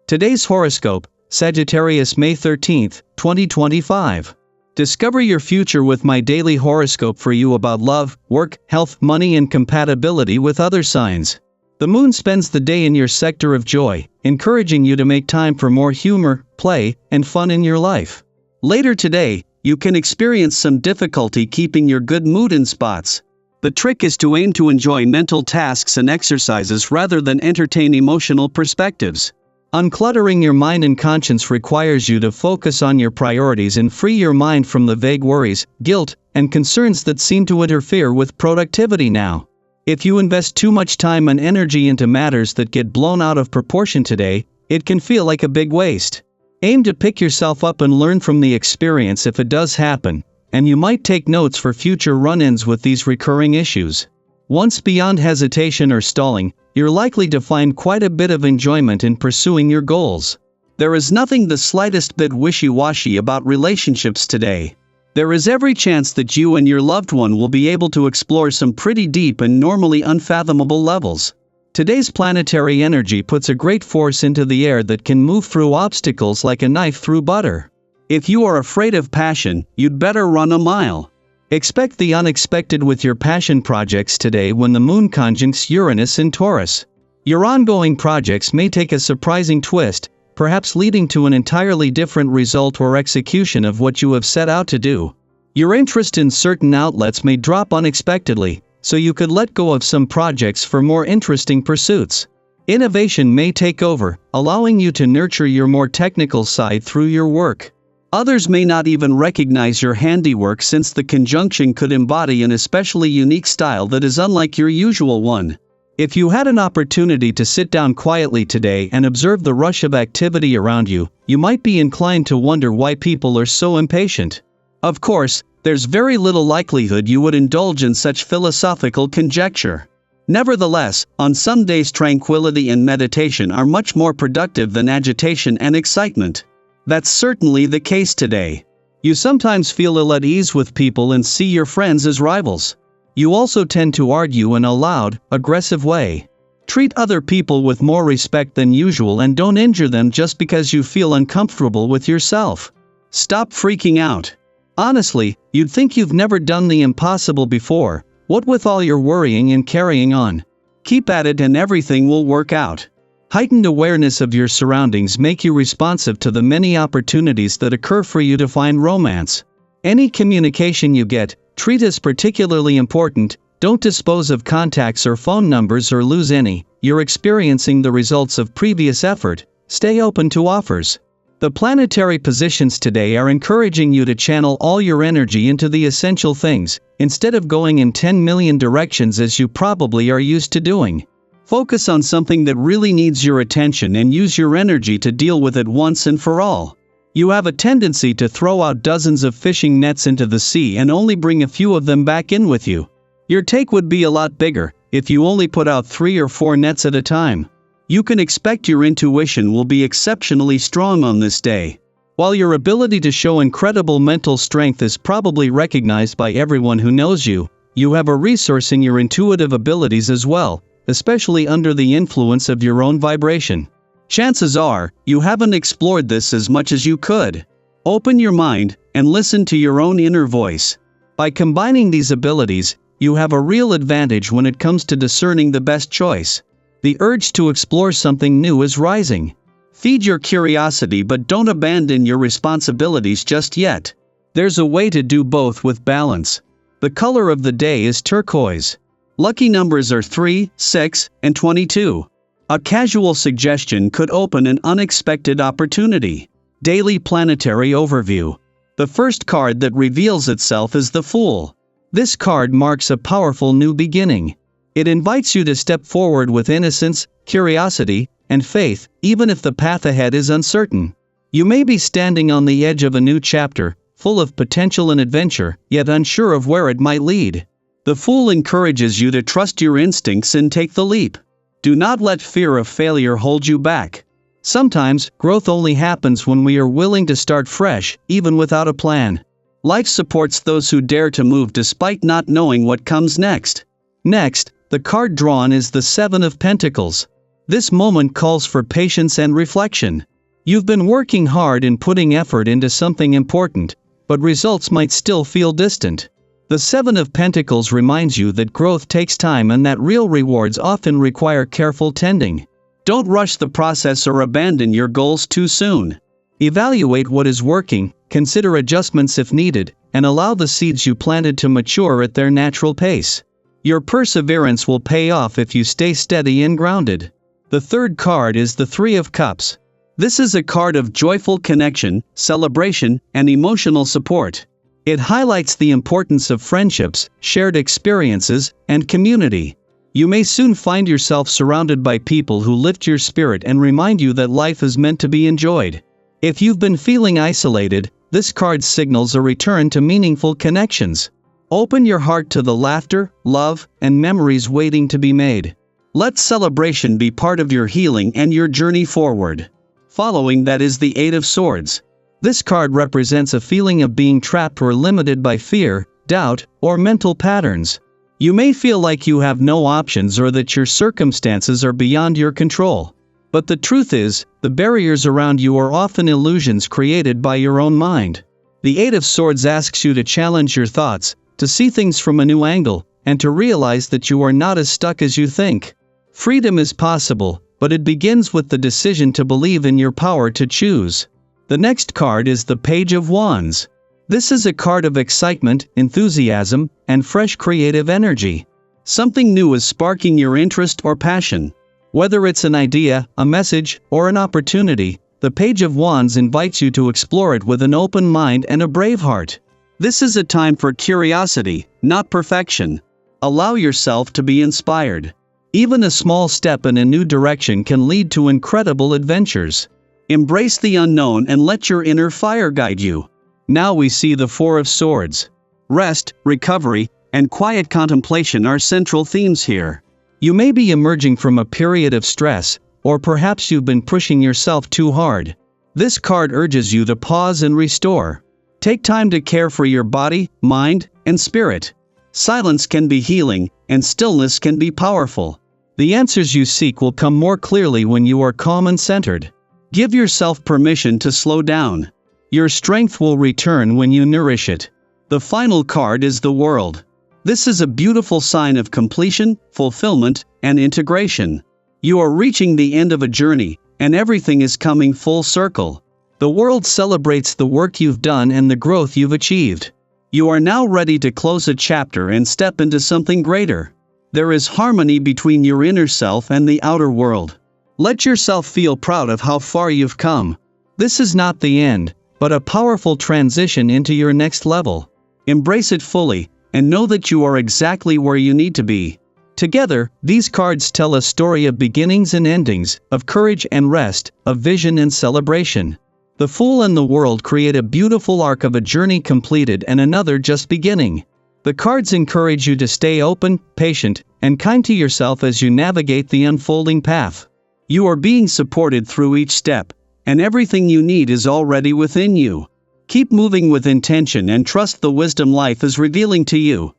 Today's horoscope, Sagittarius May 13, 2025. Discover your future with my daily horoscope for you about love, work, health, money and compatibility with other signs. The moon spends the day in your sector of joy, encouraging you to make time for more humor, play, and fun in your life. Later today, you can experience some difficulty keeping your good mood in spots. The trick is to aim to enjoy mental tasks and exercises rather than entertain emotional perspectives. Uncluttering your mind and conscience requires you to focus on your priorities and free your mind from the vague worries, guilt, and concerns that seem to interfere with productivity now. If you invest too much time and energy into matters that get blown out of proportion today, it can feel like a big waste. Aim to pick yourself up and learn from the experience if it does happen, and you might take notes for future run-ins with these recurring issues. Once beyond hesitation or stalling, you're likely to find quite a bit of enjoyment in pursuing your goals. There is nothing the slightest bit wishy-washy about relationships today. There is every chance that you and your loved one will be able to explore some pretty deep and normally unfathomable levels. Today's planetary energy puts a great force into the air that can move through obstacles like a knife through butter. If you are afraid of passion, you'd better run a mile. Expect the unexpected with your passion projects today when the moon conjuncts Uranus in Taurus. Your ongoing projects may take a surprising twist, perhaps leading to an entirely different result or execution of what you have set out to do. Your interest in certain outlets may drop unexpectedly, so you could let go of some projects for more interesting pursuits. Innovation may take over, allowing you to nurture your more technical side through your work. Others may not even recognize your handiwork since the conjunction could embody an especially unique style that is unlike your usual one. If you had an opportunity to sit down quietly today and observe the rush of activity around you, you might be inclined to wonder why people are so impatient. Of course, there's very little likelihood you would indulge in such philosophical conjecture. Nevertheless, on some days tranquility and meditation are much more productive than agitation and excitement. That's certainly the case today. You sometimes feel ill at ease with people and see your friends as rivals. You also tend to argue in a loud, aggressive way. Treat other people with more respect than usual and don't injure them just because you feel uncomfortable with yourself. Stop freaking out. Honestly, you'd think you've never done the impossible before, what with all your worrying and carrying on. Keep at it and everything will work out. Heightened awareness of your surroundings make you responsive to the many opportunities that occur for you to find romance. Any communication you get, treat as particularly important, don't dispose of contacts or phone numbers or lose any. You're experiencing the results of previous effort, stay open to offers. The planetary positions today are encouraging you to channel all your energy into the essential things, instead of going in 10 million directions as you probably are used to doing. Focus on something that really needs your attention and use your energy to deal with it once and for all. You have a tendency to throw out dozens of fishing nets into the sea and only bring a few of them back in with you. Your take would be a lot bigger if you only put out 3 or 4 nets at a time. You can expect your intuition will be exceptionally strong on this day. While your ability to show incredible mental strength is probably recognized by everyone who knows you, you have a resource in your intuitive abilities as well, especially under the influence of your own vibration. Chances are, you haven't explored this as much as you could. Open your mind, and listen to your own inner voice. By combining these abilities, you have a real advantage when it comes to discerning the best choice. The urge to explore something new is rising. Feed your curiosity but don't abandon your responsibilities just yet. There's a way to do both with balance. The color of the day is turquoise. Lucky numbers are 3, 6, and 22. A casual suggestion could open an unexpected opportunity. Daily planetary overview. The first card that reveals itself is the Fool. This card marks a powerful new beginning. It invites you to step forward with innocence, curiosity, and faith, even if the path ahead is uncertain. You may be standing on the edge of a new chapter, full of potential and adventure, yet unsure of where it might lead. The Fool encourages you to trust your instincts and take the leap. Do not let fear of failure hold you back. Sometimes, growth only happens when we are willing to start fresh, even without a plan. Life supports those who dare to move despite not knowing what comes next. Next, the card drawn is the 7 of Pentacles. This moment calls for patience and reflection. You've been working hard and putting effort into something important, but results might still feel distant. The Seven of Pentacles reminds you that growth takes time and that real rewards often require careful tending. Don't rush the process or abandon your goals too soon. Evaluate what is working, consider adjustments if needed, and allow the seeds you planted to mature at their natural pace. Your perseverance will pay off if you stay steady and grounded. The third card is the Three of Cups. This is a card of joyful connection, celebration, and emotional support. It highlights the importance of friendships, shared experiences, and community. You may soon find yourself surrounded by people who lift your spirit and remind you that life is meant to be enjoyed. If you've been feeling isolated, this card signals a return to meaningful connections. Open your heart to the laughter, love, and memories waiting to be made. Let celebration be part of your healing and your journey forward. Following that is the Eight of Swords. This card represents a feeling of being trapped or limited by fear, doubt, or mental patterns. You may feel like you have no options or that your circumstances are beyond your control. But the truth is, the barriers around you are often illusions created by your own mind. The Eight of Swords asks you to challenge your thoughts, to see things from a new angle, and to realize that you are not as stuck as you think. Freedom is possible, but it begins with the decision to believe in your power to choose. The next card is the Page of Wands. This is a card of excitement, enthusiasm, and fresh creative energy. Something new is sparking your interest or passion. Whether it's an idea, a message, or an opportunity, the Page of Wands invites you to explore it with an open mind and a brave heart. This is a time for curiosity, not perfection. Allow yourself to be inspired. Even a small step in a new direction can lead to incredible adventures. Embrace the unknown and let your inner fire guide you. Now we see the Four of Swords. Rest, recovery, and quiet contemplation are central themes here. You may be emerging from a period of stress, or perhaps you've been pushing yourself too hard. This card urges you to pause and restore. Take time to care for your body, mind, and spirit. Silence can be healing, and stillness can be powerful. The answers you seek will come more clearly when you are calm and centered. Give yourself permission to slow down. Your strength will return when you nourish it. The final card is the World. This is a beautiful sign of completion, fulfillment, and integration. You are reaching the end of a journey, and everything is coming full circle. The World celebrates the work you've done and the growth you've achieved. You are now ready to close a chapter and step into something greater. There is harmony between your inner self and the outer world. Let yourself feel proud of how far you've come. This is not the end, but a powerful transition into your next level. Embrace it fully, and know that you are exactly where you need to be. Together, these cards tell a story of beginnings and endings, of courage and rest, of vision and celebration. The Fool and the World create a beautiful arc of a journey completed and another just beginning. The cards encourage you to stay open, patient, and kind to yourself as you navigate the unfolding path. You are being supported through each step, and everything you need is already within you. Keep moving with intention and trust the wisdom life is revealing to you.